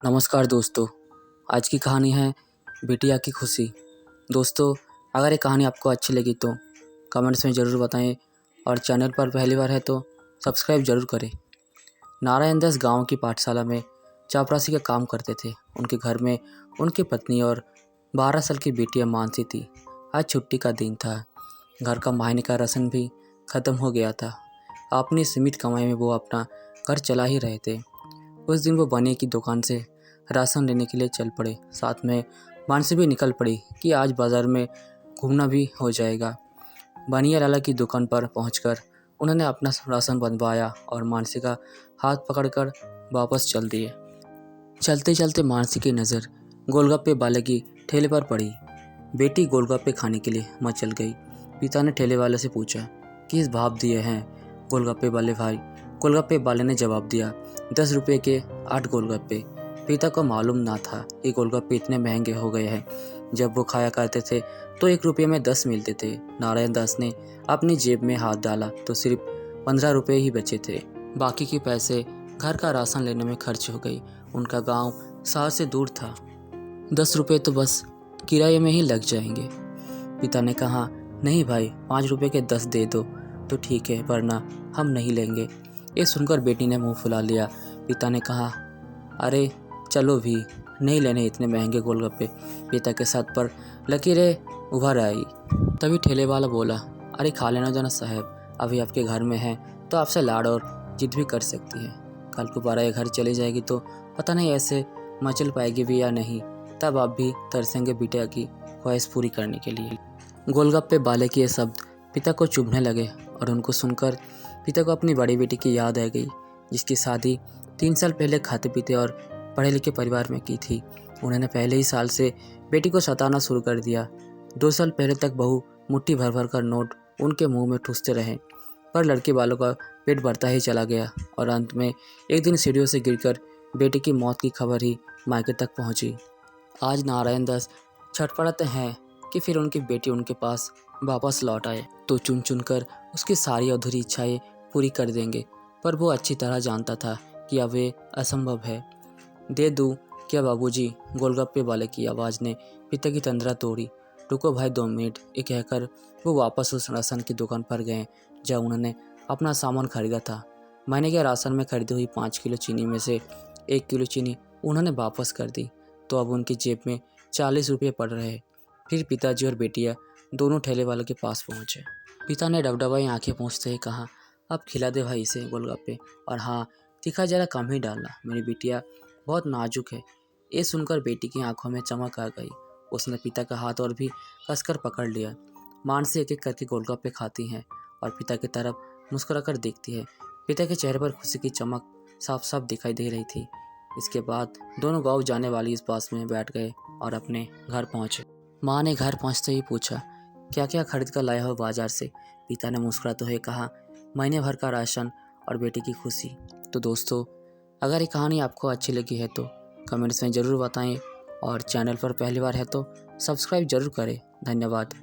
नमस्कार दोस्तों। आज की कहानी है बिटिया की खुशी। दोस्तों, अगर ये कहानी आपको अच्छी लगी तो कमेंट्स में ज़रूर बताएं और चैनल पर पहली बार है तो सब्सक्राइब ज़रूर करें। नारायण दास गाँव की पाठशाला में चापरासी का काम करते थे। उनके घर में उनकी पत्नी और 12 साल की बेटियां मानसी थी। आज छुट्टी का दिन था। घर का महीने का राशन भी ख़त्म हो गया था। अपनी सीमित कमाई में वो अपना घर चला ही रहे थे। उस दिन वो बनिए की दुकान से राशन लेने के लिए चल पड़े। साथ में मानसी भी निकल पड़ी कि आज बाज़ार में घूमना भी हो जाएगा। बनिया लाला की दुकान पर पहुंचकर उन्होंने अपना राशन बनवाया और मानसी का हाथ पकड़कर वापस चल दिए। चलते चलते मानसी की नज़र गोलगप्पे वाले की ठेले पर पड़ी। बेटी गोलगप्पे खाने के लिए मचल गई। पिता ने ठेले वाले से पूछा, किस भाव दिए हैं गोलगप्पे वाले भाई? गोलगप्पे वाले ने जवाब दिया, 10 रुपये के 8 गोलगप्पे। पिता को मालूम ना था कि गोलगप्पे इतने महंगे हो गए हैं। जब वो खाया करते थे तो 1 रुपये में 10 मिलते थे। नारायण दास ने अपनी जेब में हाथ डाला तो सिर्फ 15 रुपये ही बचे थे। बाकी के पैसे घर का राशन लेने में खर्च हो गई। उनका गांव शहर से दूर था। 10 रुपये तो बस किराए में ही लग जाएंगे। पिता ने कहा, नहीं भाई, 5 रुपये के 10 दे दो तो ठीक है, वरना हम नहीं लेंगे। ये सुनकर बेटी ने मुंह फुला लिया। पिता ने कहा, अरे चलो भी, नहीं लेने इतने महंगे गोलगप्पे। पिता के सर पर लकीरें उभर आई। तभी ठेले वाला बोला, अरे खा लेना जो ना साहब, अभी आपके घर में है तो आपसे लाड़ और जिद भी कर सकती है। कल को बारह घर चली जाएगी तो पता नहीं ऐसे मचल पाएगी भी या नहीं। तब आप भी तरसेंगे बिटिया की ख्वाहिश पूरी करने के लिए। गोलगप्पे वाले के ये शब्द पिता को चुभने लगे और उनको सुनकर पिता को अपनी बड़ी बेटी की याद आ गई, जिसकी शादी 3 साल पहले खाते पीते और पढ़े लिखे परिवार में की थी। उन्होंने पहले ही साल से बेटी को सताना शुरू कर दिया। 2 साल पहले तक बहू मुट्ठी भर भर कर नोट उनके मुंह में ठूसते रहे, पर लड़के वालों का पेट बढ़ता ही चला गया और अंत में एक दिन सीढ़ियों से गिरकर बेटी की मौत की खबर ही मायके तक पहुंची। आज नारायण दास छटपटाते हैं कि फिर उनकी बेटी उनके पास वापस लौट आए तो चुन चुन कर उसकी सारी अधूरी इच्छाएं पूरी कर देंगे। पर वो अच्छी तरह जानता था कि अब ये असंभव है। दे दूं क्या बाबूजी? गोलगप्पे वाले की आवाज़ ने पिता की तंद्रा तोड़ी। रुको भाई 2 मिनट, ये कहकर वो वापस उस राशन की दुकान पर गए जहाँ उन्होंने अपना सामान खरीदा था। महीने के राशन में खरीदी हुई 5 किलो चीनी में से 1 किलो चीनी उन्होंने वापस कर दी तो अब उनकी जेब में 40 रुपये पड़ रहे। फिर पिताजी और बेटियाँ दोनों ठेले वाले के पास पहुँचे। पिता ने डबडबाई आंखें पोंछते ही कहा, अब खिला दे भाई इसे गोलगप्पे, और हाँ, तीखा जरा कम ही डालना, मेरी बिटिया बहुत नाजुक है। ये सुनकर बेटी की आंखों में चमक आ गई। उसने पिता का हाथ और भी कसकर पकड़ लिया। मानसी एक एक करके गोलगप्पे खाती हैं और पिता की तरफ मुस्कुराकर देखती है। पिता के चेहरे पर खुशी की चमक साफ साफ दिखाई दे रही थी। इसके बाद दोनों गाँव जाने वाली इस बस में बैठ गए और अपने घर पहुँचे। माँ ने घर पहुँचते ही पूछा, क्या क्या खरीद कर लाया हो बाजार से? पिता ने मुस्कुराते हुए कहा, महीने भर का राशन और बेटी की खुशी। तो दोस्तों, अगर ये कहानी आपको अच्छी लगी है तो कमेंट्स में ज़रूर बताएं और चैनल पर पहली बार है तो सब्सक्राइब ज़रूर करें। धन्यवाद।